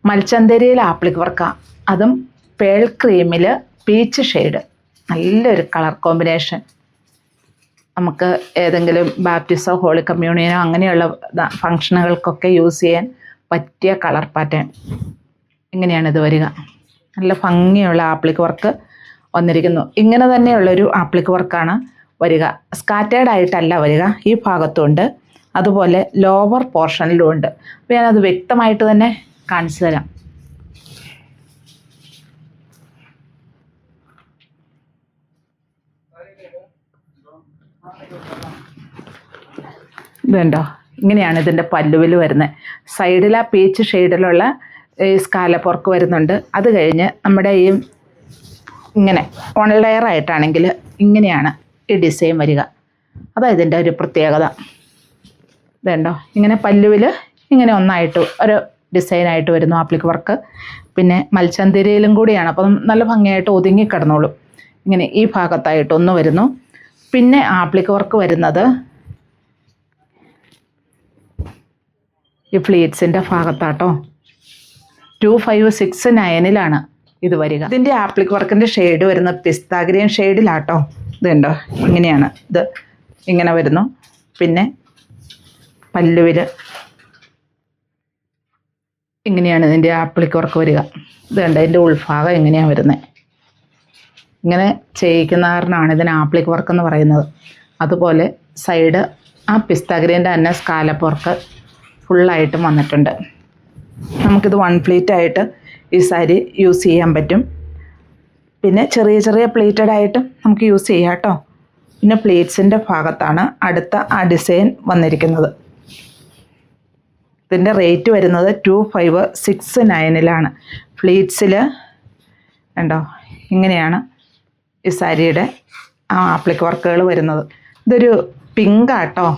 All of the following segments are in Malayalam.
മൽച്ചന്തരിയിൽ ആപ്ലിക് വർക്കാണ്, അതും പേൾ ക്രീമിൽ പീച്ച് ഷെയ്ഡ്. നല്ലൊരു കളർ കോമ്പിനേഷൻ. നമുക്ക് ഏതെങ്കിലും ബാപ്റ്റിസോ ഹോളി കമ്മ്യൂണിയനോ അങ്ങനെയുള്ള ഫങ്ഷനുകൾക്കൊക്കെ യൂസ് ചെയ്യാൻ പറ്റിയ കളർ പാറ്റേൺ. ഇങ്ങനെയാണിത് വരിക. നല്ല ഭംഗിയുള്ള ആപ്ലിക് വർക്ക് വന്നിരിക്കുന്നു. ഇങ്ങനെ തന്നെയുള്ളൊരു ആപ്ലിക് വർക്കാണ് വരിക. സ്കാറ്റേർഡ് ആയിട്ടല്ല വരിക, ഈ ഭാഗത്തുണ്ട്, അതുപോലെ ലോവർ പോർഷനിലും ഉണ്ട്. അപ്പോൾ ഞാനത് വ്യക്തമായിട്ട് തന്നെ കാണിച്ചു തരാം. ഇതുണ്ടോ, ഇങ്ങനെയാണ് ഇതിൻ്റെ പല്ലുവിൽ വരുന്നത്. സൈഡിൽ ആ പീച്ച് ഷെയ്ഡിലുള്ള സ്കാലപ്പ് വർക്ക് വരുന്നുണ്ട്. അത് കഴിഞ്ഞ് നമ്മുടെ ഈ ഇങ്ങനെ വൺ ലെയർ ആയിട്ടാണെങ്കിൽ ഇങ്ങനെയാണ് ഈ ഡിസൈൻ വരിക. അതാണ് ഇതിൻ്റെ ഒരു പ്രത്യേകത. ഇതുണ്ടോ, ഇങ്ങനെ പല്ലുവിൽ ഇങ്ങനെ ഒന്നായിട്ട് ഒരു ഡിസൈനായിട്ട് വരുന്നു ആപ്ലിക് വർക്ക്. പിന്നെ മൽച്ചന്തരിയിലും കൂടിയാണ്, അപ്പം നല്ല ഭംഗിയായിട്ട് ഒതുങ്ങിക്കിടന്നോളും. ഇങ്ങനെ ഈ ഭാഗത്തായിട്ട് ഒന്ന് വരുന്നു. പിന്നെ ആപ്ലിക് വർക്ക് വരുന്നത് ഈ ഫ്ലീറ്റ്സിൻ്റെ ഭാഗത്താട്ടോ. 2569 ഇത് വരിക. ഇതിൻ്റെ ആപ്ലിക് വർക്കിൻ്റെ ഷെയ്ഡ് വരുന്ന പിസ്ത ഗ്രീൻ ഷെയ്ഡിലാട്ടോ. ഇതുണ്ടോ, ഇങ്ങനെയാണ് ഇത്, ഇങ്ങനെ വരുന്നു. പിന്നെ പല്ലുവിൽ ഇങ്ങനെയാണ് ഇതിൻ്റെ ആപ്ലിക് വർക്ക് വരിക. ഇത് കണ്ടോ, ഇതിൻ്റെ ഉൾഭാഗം എങ്ങനെയാണ് വരുന്നത്. ഇങ്ങനെ ചെയ്യിക്കുന്ന കാരണമാണ് ഇതിന് ആപ്ലിക് വർക്ക് എന്ന് പറയുന്നത്. അതുപോലെ സൈഡ് ആ പിസ്ത ഗ്രീൻ്റെ തന്നെ സ്കാലപ്പ് വർക്ക് ഫുള്ളായിട്ടും വന്നിട്ടുണ്ട്. നമുക്കിത് വൺ പ്ലീറ്റ് ആയിട്ട് ഈ സാരി യൂസ് ചെയ്യാൻ പറ്റും. പിന്നെ ചെറിയ ചെറിയ പ്ലീറ്റഡ് ആയിട്ടും നമുക്ക് യൂസ് ചെയ്യാം കേട്ടോ. പിന്നെ പ്ലീറ്റ്സിൻ്റെ ഭാഗത്താണ് അടുത്ത ആ ഡിസൈൻ വന്നിരിക്കുന്നത്. ഇതിൻ്റെ റേറ്റ് വരുന്നത് 2569 ഫ്ലീറ്റ്സിൽ ഉണ്ടോ, ഇങ്ങനെയാണ് ഈ സാരിയുടെ ആ ആപ്ലിക് വർക്കുകൾ വരുന്നത്. ഇതൊരു പിങ്കാട്ടോ,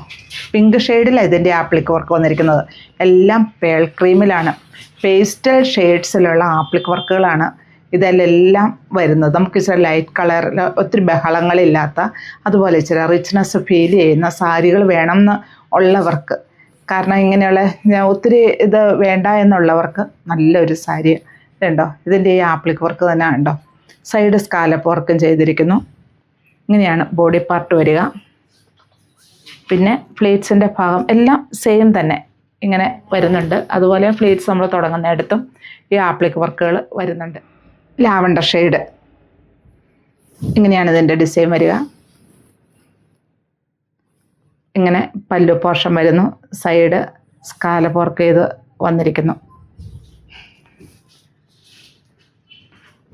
പിങ്ക് ഷെയ്ഡിലാണ് ഇതിൻ്റെ ആപ്ലിക് വർക്ക് വന്നിരിക്കുന്നത്. എല്ലാം പേൾ ക്രീമിലാണ്, പേസ്റ്റൽ ഷെയ്ഡ്സിലുള്ള ആപ്ലിക് വർക്കുകളാണ് ഇതിലെല്ലാം വരുന്നത്. നമുക്ക് ഇച്ചിരി ലൈറ്റ് കളറിൽ ഒത്തിരി ബഹളങ്ങളില്ലാത്ത, അതുപോലെ ഇച്ചിരി റിച്ച്നെസ് ഫീൽ ചെയ്യുന്ന സാരികൾ വേണം എന്ന് ഉള്ളവർക്ക്, കാരണം ഇങ്ങനെയുള്ള ഒത്തിരി ഇത് വേണ്ട എന്നുള്ളവർക്ക് നല്ലൊരു സാരി ഇതുണ്ടോ. ഇതിൻ്റെ ഈ ആപ്ലിക് വർക്ക് തന്നെ ഉണ്ടോ, സൈഡ് സ്കാലപ്പ് വർക്കും ചെയ്തിരിക്കുന്നു. ഇങ്ങനെയാണ് ബോഡി പാർട്ട് വരിക. പിന്നെ ഫ്ലീറ്റ്സിൻ്റെ ഭാഗം എല്ലാം സെയിം തന്നെ ഇങ്ങനെ വരുന്നുണ്ട്. അതുപോലെ ഫ്ലീറ്റ്സ് നമ്മൾ തുടങ്ങുന്നിടത്തും ഈ ആപ്ലിക് വർക്കുകൾ വരുന്നുണ്ട്. ലാവണ്ടർ ഷെയ്ഡ് ഇങ്ങനെയാണ് ഇതിൻ്റെ ഡിസൈൻ വരിക. ഇങ്ങനെ പല്ലു പോർഷൻ വരുന്നു, സൈഡ് സ്കാലപ്പ് വർക്ക് ചെയ്ത് വന്നിരിക്കുന്നു.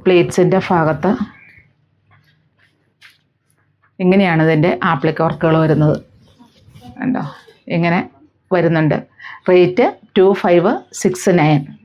പ്ലീറ്റ്സിൻ്റെ ഭാഗത്ത് ഇങ്ങനെയാണ് ഇതിൻ്റെ ആപ്ലിക് വർക്കുകൾ വരുന്നത്. ഉണ്ടോ, ഇങ്ങനെ വരുന്നുണ്ട്. റേറ്റ് 2569.